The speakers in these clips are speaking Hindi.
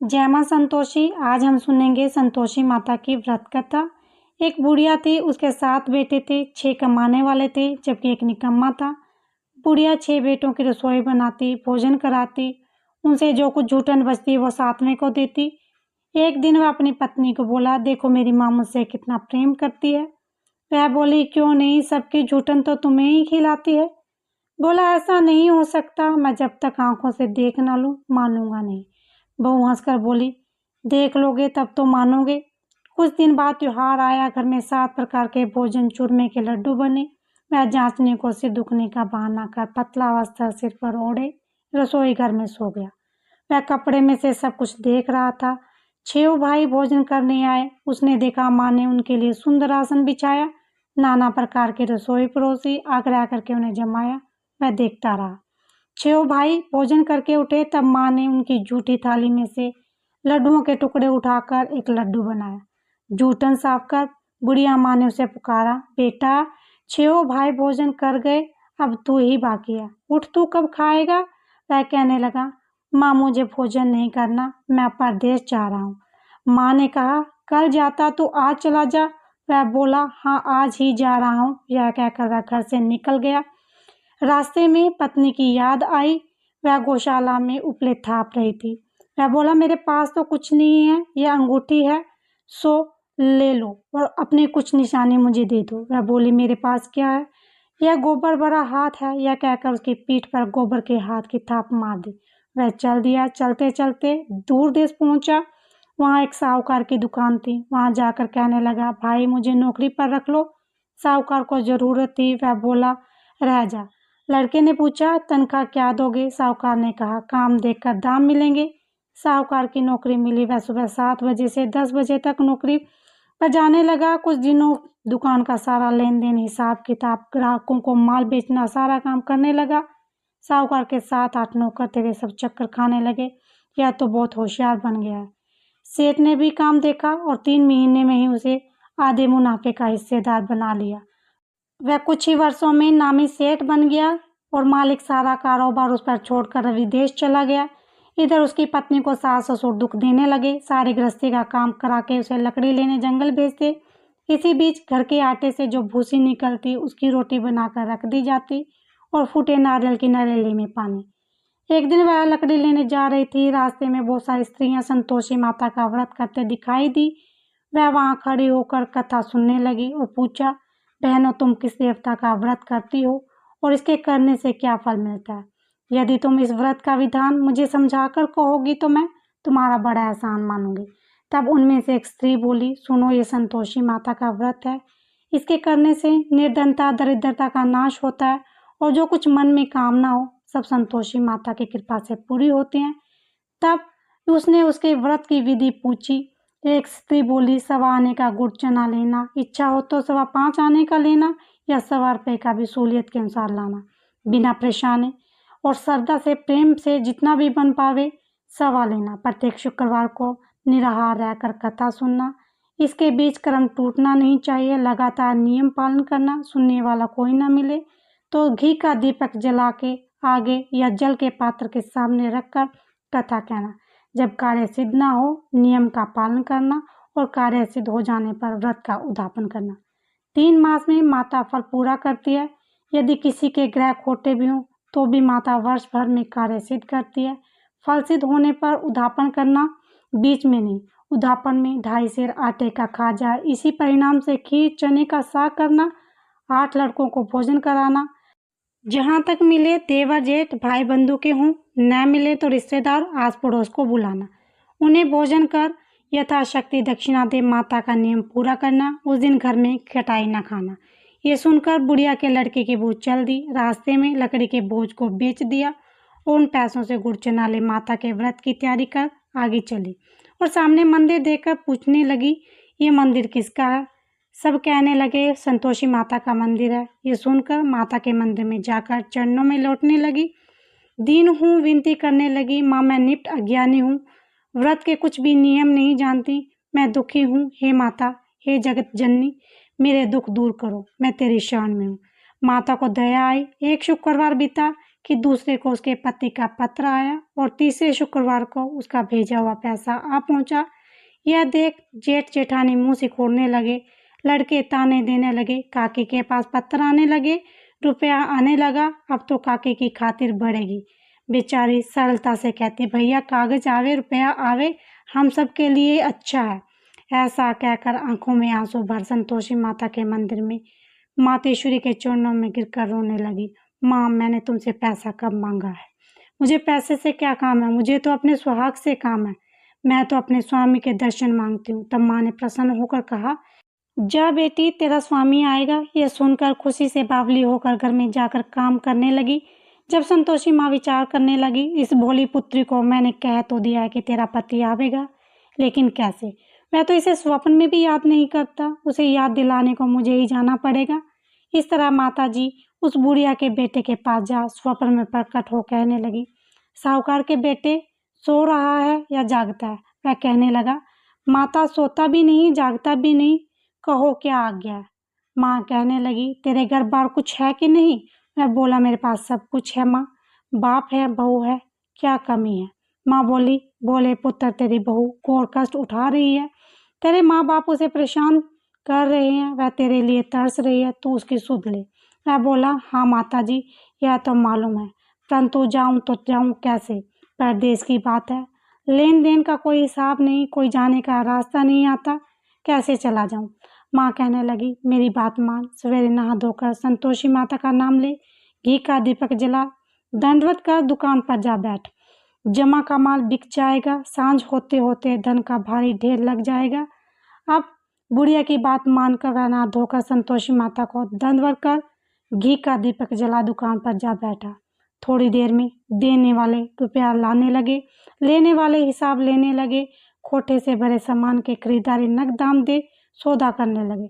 जय मां संतोषी। आज हम सुनेंगे संतोषी माता की व्रत कथा। एक बुढ़िया थी, उसके 7 बेटे थे। 6 कमाने वाले थे जबकि एक निकम्मा था। बुढ़िया 6 बेटों की रसोई बनाती, भोजन कराती, उनसे जो कुछ जूठन बचती वो 7वें को देती। एक दिन वह अपनी पत्नी को बोला, देखो मेरी माँ मुझसे कितना प्रेम करती है। वह बोली, क्यों नहीं, सबकी जूठन तो तुम्हें ही खिलाती है। बोला, ऐसा नहीं हो सकता, मैं जब तक आंखों से देख ना लूं मानूंगा नहीं। बहू हंसकर बोली, देख लोगे तब तो मानोगे। कुछ दिन बाद त्योहार आया। घर में 7 प्रकार के भोजन, चूरमे के लड्डू बने। वह जांचने को सिर दुखने का बहाना कर पतला वस्त्र सिर पर ओढ़े रसोई घर में सो गया। वह कपड़े में से सब कुछ देख रहा था। 6 भाई भोजन करने आए। उसने देखा माँ ने उनके लिए सुंदर आसन बिछाया, नाना प्रकार की रसोई परोसी, आग्रह करके उन्हें जमाया। वह देखता रहा। 6 भाई भोजन करके उठे तब माँ ने उनकी जूठी थाली में से लड्डुओं के टुकड़े उठाकर एक लड्डू बनाया। जूठन साफ कर बुढ़िया माँ ने उसे पुकारा, बेटा 6 भाई भोजन कर गए, अब तू ही बाकी है, उठ, तू कब खाएगा। वह कहने लगा, माँ मुझे भोजन नहीं करना, मैं परदेश जा रहा हूँ। माँ ने कहा, कल जाता तो आज चला जा। वह बोला, हाँ आज ही जा रहा हूँ। यह कहकर वह घर से निकल गया। रास्ते में पत्नी की याद आई। वह गौशाला में उपले थाप रही थी। वह बोला, मेरे पास तो कुछ नहीं है, यह अंगूठी है, सो ले लो और अपनी कुछ निशानी मुझे दे दो। वह बोली, मेरे पास क्या है, यह गोबर भरा हाथ है। यह कहकर उसकी पीठ पर गोबर के हाथ की थाप मार दी। वह चल दिया। चलते चलते दूर देश पहुंचा। वहां एक साहूकार की दुकान थी। वहां जाकर कहने लगा, भाई मुझे नौकरी पर रख लो। साहूकार को जरूरत थी। वह बोला, रह जा। लड़के ने पूछा, तनख्वाह क्या दोगे। साहूकार ने कहा, काम देखकर दाम मिलेंगे। साहूकार की नौकरी मिली। वह सुबह 7 बजे से 10 बजे तक नौकरी पर जाने लगा। कुछ दिनों दुकान का सारा लेन देन, हिसाब किताब, ग्राहकों को माल बेचना, सारा काम करने लगा। साहूकार के 7-8 नौकर थे, वे सब चक्कर खाने लगे। यह तो बहुत होशियार बन गया है। सेठ ने भी काम देखा और 3 महीने में ही उसे आधे मुनाफे का हिस्सेदार बना लिया। वह कुछ ही वर्षों में नामी सेठ बन गया और मालिक सारा कारोबार उस पर छोड़कर विदेश चला गया। इधर उसकी पत्नी को सास ससुर दुख देने लगे। सारी गृहस्थी का काम करा के उसे लकड़ी लेने जंगल भेजते। इसी बीच घर के आटे से जो भूसी निकलती उसकी रोटी बनाकर रख दी जाती और फूटे नारियल की नरेली में पानी। एक दिन वह लकड़ी लेने जा रही थी। रास्ते में बहुत सारी स्त्रियां संतोषी माता का व्रत करते दिखाई दी। वह वहां खड़ी होकर कथा सुनने लगी और पूछा, बहनों तुम किस देवता का व्रत करती हो और इसके करने से क्या फल मिलता है। यदि तुम इस व्रत का विधान मुझे समझाकर कहोगी तो मैं तुम्हारा बड़ा एहसान मानूंगी। तब उनमें से एक स्त्री बोली, सुनो, ये संतोषी माता का व्रत है। इसके करने से निर्धनता दरिद्रता का नाश होता है और जो कुछ मन में कामना हो सब संतोषी माता की कृपा से पूरी होती हैं। तब उसने उसके व्रत की विधि पूछी। एक स्त्री बोली, 1.25 आने का गुड़ चना लेना, इच्छा हो तो 5.25 आने का लेना या 1.25 रुपये का भी सहूलियत के अनुसार लाना, बिना परेशानी और श्रद्धा से प्रेम से जितना भी बन पावे 1.25 लेना। प्रत्येक शुक्रवार को निराहार रहकर कथा सुनना। इसके बीच कर्म टूटना नहीं चाहिए। लगातार नियम पालन करना। सुनने वाला कोई ना मिले तो घी का दीपक जला के आगे या जल के पात्र के सामने रखकर कथा कहना। जब कार्य सिद्ध ना हो नियम का पालन करना और कार्य सिद्ध हो जाने पर व्रत का उद्यापन करना। 3 मास में माता फल पूरा करती है। यदि किसी के ग्रह खोटे भी हों तो भी माता वर्ष भर में कार्य सिद्ध करती है। फल सिद्ध होने पर उद्यापन करना, बीच में नहीं। उद्यापन में 2.5 सेर आटे का खाजा, इसी परिणाम से खीर चने का साग करना, 8 लड़कों को भोजन कराना। जहाँ तक मिले देवर जेठ भाई बंधु के हों, न मिले तो रिश्तेदार आस पड़ोस को बुलाना। उन्हें भोजन कर यथाशक्ति दक्षिणा दे माता का नियम पूरा करना। उस दिन घर में खटाई न खाना। ये सुनकर बुढ़िया के लड़के की बहू चल दी। रास्ते में लकड़ी के बोझ को बेच दिया और उन पैसों से गुड़ चना ले माता के व्रत की तैयारी कर आगे चली और सामने मंदिर देखकर पूछने लगी, ये मंदिर किसका है। सब कहने लगे, संतोषी माता का मंदिर है। ये सुनकर माता के मंदिर में जाकर चरणों में लौटने लगी। दीन हूँ, विनती करने लगी, माँ मैं निप्ट अज्ञानी हूँ, व्रत के कुछ भी नियम नहीं जानती, मैं दुखी हूँ। हे माता, हे जगत जननी, मेरे दुख दूर करो, मैं तेरी शरण में हूँ। माता को दया आई। एक शुक्रवार बीता। कि दूसरे को उसके पति का पत्र आया और तीसरे शुक्रवार को उसका भेजा हुआ पैसा आ पहुंचा। यह देख जेठ जेठानी मुंह सिकोड़ने लगे। लड़के ताने देने लगे। काकी के पास पत्र आने लगे, रुपया आने लगा, अब तो काकी की खातिर बढ़ेगी। बेचारी सरलता से कहती, भैया कागज आवे रुपया आवे, हम सब के लिए अच्छा है। ऐसा कहकर आंखों में आंसू भर संतोषी माता के मंदिर में मातेश्वरी के चरणों में गिरकर रोने लगी। माँ, मैंने तुमसे पैसा कब मांगा है? मुझे पैसे से क्या काम है? मुझे तो अपने सुहाग से काम है। मैं तो अपने स्वामी के दर्शन मांगती हूँ। तब माँ ने प्रसन्न होकर कहा, जा बेटी, तेरा स्वामी आएगा। यह सुनकर खुशी से बावली होकर घर में जाकर काम करने लगी। जब संतोषी माँ विचार करने लगी, इस भोली पुत्री को मैंने कह तो दिया है कि तेरा पति आवेगा, लेकिन कैसे? वह तो इसे स्वप्न में भी याद नहीं करता। उसे याद दिलाने को मुझे ही जाना पड़ेगा। इस तरह माताजी उस बुढ़िया के बेटे के पास जा स्वप्न में प्रकट हो कहने लगी, साहूकार के बेटे, सो रहा है या जागता है? वह कहने लगा, माता, सोता भी नहीं जागता भी नहीं, कहो क्या आज्ञा है? माँ कहने लगी, तेरे घर बार कुछ है कि नहीं? मैं बोला, मेरे पास सब कुछ है माँ, बाप है, बहू है, क्या कमी है? माँ बोली, बोले पुत्र, तेरी बहू घोर कष्ट उठा रही है। तेरे माँ बाप उसे परेशान कर रहे हैं, वह तेरे लिए तरस रही है, तू उसकी सुध ले। वह बोला, हाँ माता जी, यह तो मालूम है, परंतु जाऊं तो जाऊं कैसे? परदेश की बात है, लेन देन का कोई हिसाब नहीं, कोई जाने का रास्ता नहीं आता, कैसे चला जाऊं? माँ कहने लगी, मेरी बात मान, सवेरे नहा धोकर संतोषी माता का नाम ले, घी का दीपक जला, दंडवत कर दुकान पर जा बैठ। जमा का माल बिक जाएगा, सांझ होते होते धन का भारी ढेर लग जाएगा। अब बुढ़िया की बात मानकर वह नहा धोकर संतोषी माता को दंडवत कर घी का दीपक जला दुकान पर जा बैठा। थोड़ी देर में देने वाले रुपया लाने लगे, लेने वाले हिसाब लेने लगे, खोटे से भरे सामान के खरीदारी नकद दाम दे सौदा करने लगे।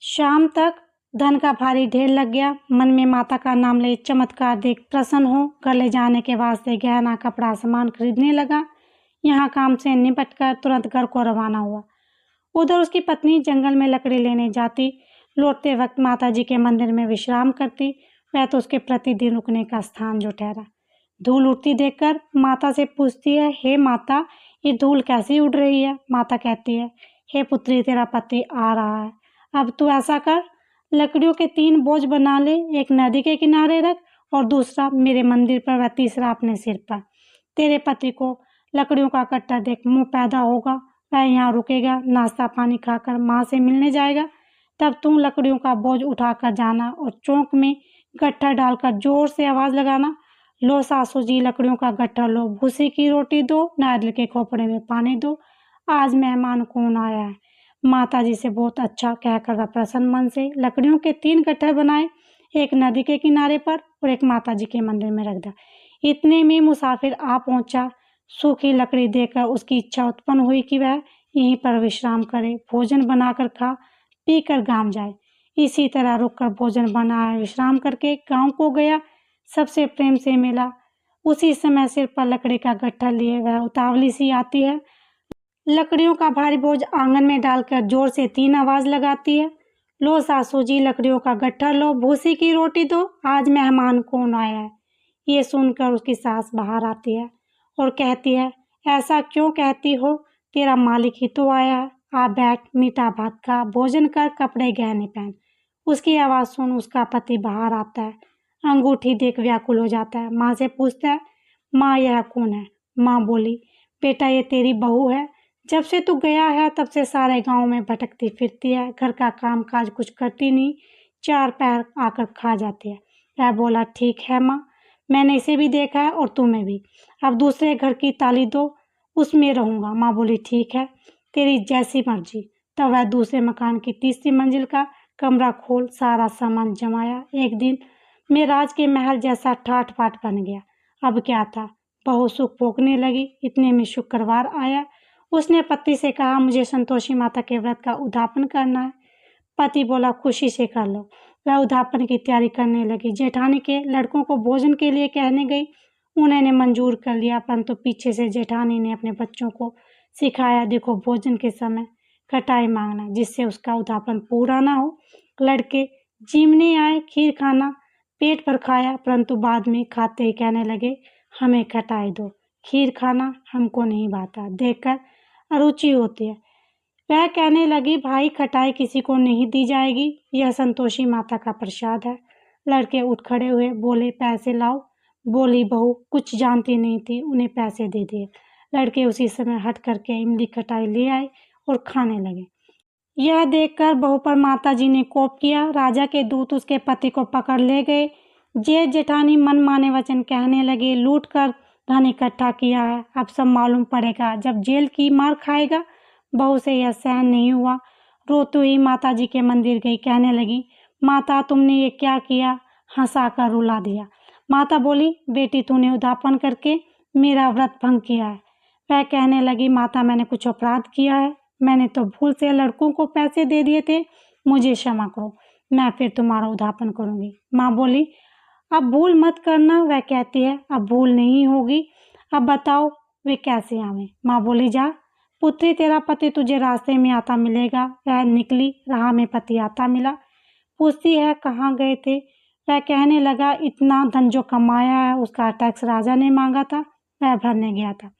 शाम तक धन का भारी ढेर लग गया। मन में माता का नाम ले चमत्कार देख प्रसन्न हो घर ले जाने के वास्ते गहना कपड़ा सामान खरीदने लगा। यहाँ काम से निपट कर तुरंत घर को रवाना हुआ। उधर उसकी पत्नी जंगल में लकड़ी लेने जाती, लौटते वक्त माता जी के मंदिर में विश्राम करती। वह तो उसके प्रतिदिन रुकने का स्थान जो ठहरा। धूल उड़ती देखकर माता से पूछती है, हे माता, ये धूल कैसी उड़ रही है? माता कहती है, हे पुत्री, तेरा पति आ रहा है। अब तू ऐसा कर, लकड़ियों के 3 बोझ बना ले, एक नदी के किनारे रख और दूसरा मेरे मंदिर पर व तीसरा अपने सिर पर। तेरे पति को लकड़ियों का कट्टा देख मुंह पैदा होगा, वह यहाँ रुकेगा, नाश्ता पानी खाकर माँ से मिलने जाएगा। तब तुम लकड़ियों का बोझ उठाकर जाना और चौक में गट्ठा डालकर जोर से आवाज़ लगाना, लो सासू जी, लकड़ियों का गट्ठा लो, भूसी की रोटी दो, नारियल के खोपड़े में पानी दो, आज मेहमान कौन आया है? माता जी से बहुत अच्छा कहकर वह प्रसन्न मन से लकड़ियों के 3 गट्ठे बनाए, एक नदी के किनारे पर और एक माता जी के मंदिर में रख दिया। इतने में मुसाफिर आ पहुंचा। सूखी लकड़ी देखकर उसकी इच्छा उत्पन्न हुई कि वह यहीं पर विश्राम करे, भोजन बनाकर खा पी कर गांव जाए। इसी तरह रुककर भोजन बनाया, विश्राम करके गांव को गया, सबसे प्रेम से मिला। उसी समय सिर पर लकड़ी का गट्ठा लिए वह उतावली सी आती है, लकड़ियों का भारी बोझ आंगन में डालकर जोर से 3 आवाज लगाती है, लो सासू जी, लकड़ियों का गट्ठा लो, भूसी की रोटी दो, आज मेहमान कौन आया है? ये सुनकर उसकी सास बाहर आती है और कहती है, ऐसा क्यों कहती हो? तेरा मालिक ही तो आया है, आ बैठ, मीठा भात खा, भोजन कर, कपड़े गहने पहन। उसकी आवाज़ सुन उसका पति बाहर आता है, अंगूठी देख व्याकुल हो जाता है। माँ से पूछता है, माँ यह कौन है? माँ बोली, बेटा ये तेरी बहू है, जब से तू गया है तब से सारे गांव में भटकती फिरती है, घर का काम काज कुछ करती नहीं, 4 पैर आकर खा जाती है। वह बोला, ठीक है माँ, मैंने इसे भी देखा है और तुम्हें भी, अब दूसरे घर की ताली दो, उसमें रहूँगा। माँ बोली, ठीक है, तेरी जैसी मर्जी। तब वह दूसरे मकान की 3री मंजिल का कमरा खोल सारा सामान जमाया। एक दिन में राज के महल जैसा ठाट बाट बन गया। अब क्या था, बहू सुख भोगने लगी। इतने में शुक्रवार आया। उसने पति से कहा, मुझे संतोषी माता के व्रत का उद्यापन करना है। पति बोला, खुशी से कर लो। वह उद्यापन की तैयारी करने लगी। जेठानी के लड़कों को भोजन के लिए कहने गई, उन्होंने मंजूर कर लिया, परंतु पीछे से जेठानी ने अपने बच्चों को सिखाया, देखो भोजन के समय खटाई मांगना, जिससे उसका उद्यापन पूरा ना हो। लड़के जिमने आए, खीर खाना पेट भर खाया, परंतु बाद में खाते ही कहने लगे, हमें खटाई दो, खीर खाना हमको नहीं भाता, देखकर अरुचि होती है। वह कहने लगी, भाई खटाई किसी को नहीं दी जाएगी, यह संतोषी माता का प्रसाद है। लड़के उठ खड़े हुए, बोले पैसे लाओ। बोली बहू कुछ जानती नहीं थी, उन्हें पैसे दे दिए। लड़के उसी समय हट करके इमली खटाई ले आए और खाने लगे। यह देखकर बहू पर माताजी ने कोप किया। राजा के दूत उसके पति को पकड़ ले गए। जेठ जेठानी मनमाने वचन कहने लगे, लूट कर धन इकट्ठा किया है, अब सब मालूम पड़ेगा जब जेल की मार खाएगा। बहू से यह सहन नहीं हुआ, रोती हुई माताजी के मंदिर गई, कहने लगी, माता तुमने ये क्या किया, हंसाकर रुला दिया। माता बोली, बेटी तूने उद्यापन करके मेरा व्रत भंग किया है। वह कहने लगी, माता मैंने कुछ अपराध किया है, मैंने तो भूल से लड़कों को पैसे दे दिए थे, मुझे क्षमा करो, मैं फिर तुम्हारा उद्यापन करूंगी। माँ बोली, अब भूल मत करना। वह कहती है, अब भूल नहीं होगी, अब बताओ वे कैसे आवे। माँ बोली, जा पुत्री, तेरा पति तुझे रास्ते में आता मिलेगा। वह निकली, राह में पति आता मिला। पूछती है, कहाँ गए थे। वह कहने लगा, इतना धन जो कमाया है उसका टैक्स राजा ने मांगा था, वह भरने गया था।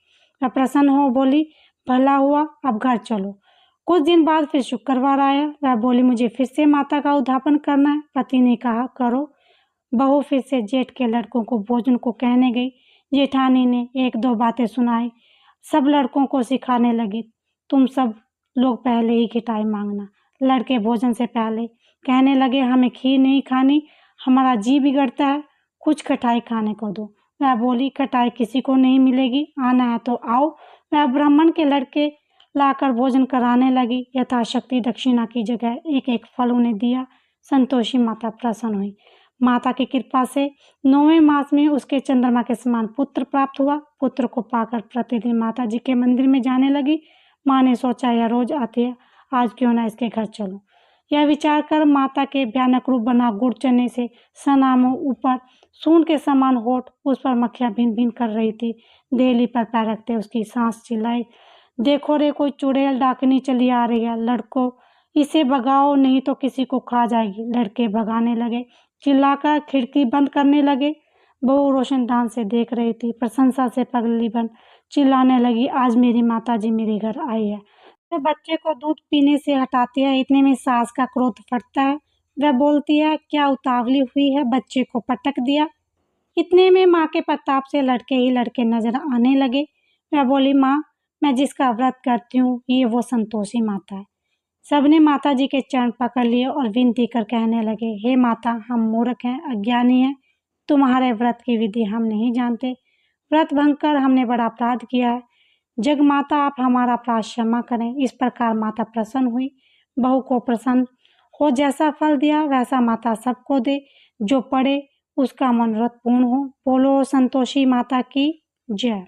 वह प्रसन्न हो बोली, भला हुआ, अब घर चलो। कुछ दिन बाद फिर शुक्रवार आया। वह बोली, मुझे फिर से माता का उद्यापन करना है। पति ने कहा, करो। बहू फिर से जेठ के लड़कों को भोजन को कहने गई। जेठानी ने एक दो बातें सुनाई, सब लड़कों को सिखाने लगी, तुम सब लोग पहले ही खिटाई मांगना। लड़के भोजन से पहले कहने लगे, हमें खीर नहीं खानी, हमारा जी बिगड़ता है, कुछ खटाई खाने को दो। वह बोली, खटाई किसी को नहीं मिलेगी, आना है तो आओ। वह ब्राह्मण के लड़के लाकर भोजन कराने लगी। यथाशक्ति दक्षिणा की जगह एक एक फल उन्हें दिया। संतोषी माता प्रसन्न हुई। माता की कृपा से 9वें मास में उसके चंद्रमा के समान पुत्र प्राप्त हुआ। पुत्र को पाकर प्रतिदिन माता जी के मंदिर में जाने लगी। माँ ने सोचा, यह रोज आती है, आज क्यों ना इसके घर चलो। यह विचार कर माता के भयानक रूप बना गुड़ चने से सना मुँह, ऊपर सून के समान होठ, उस पर मक्खियाँ भिन भिन कर रही थी। देहली पर पैर रखते उसकी सांस चिल्लाई, देखो रे, कोई चुड़ैल डाकनी चली आ रही है, लड़को इसे भगाओ नहीं तो किसी को खा जाएगी। लड़के भगाने लगे, चिल्लाकर खिड़की बंद करने लगे। बहू रोशनदान से देख रही थी, प्रशंसा से पगली बन चिल्लाने लगी, आज मेरी माताजी मेरे घर आई है। तो बच्चे को दूध पीने से हटाती है, इतने में सास का क्रोध फटता है। वह बोलती है, क्या उतावली हुई है, बच्चे को पटक दिया। इतने में माँ के प्रताप से लड़के ही लड़के नजर आने लगे। वह बोली, माँ मैं जिसका व्रत करती हूँ ये वो संतोषी माता है। सबने माता जी के चरण पकड़ लिए और विनती कर कहने लगे, हे माता, हम मूर्ख हैं, अज्ञानी हैं, तुम्हारे व्रत की विधि हम नहीं जानते, व्रत भंग कर हमने बड़ा अपराध किया है, जग माता आप हमारा अपराध क्षमा करें। इस प्रकार माता प्रसन्न हुई। बहू को प्रसन्न हो जैसा फल दिया वैसा माता सबको दे, जो पढ़े उसका मनोरथ पूर्ण हो। बोलो संतोषी माता की जय।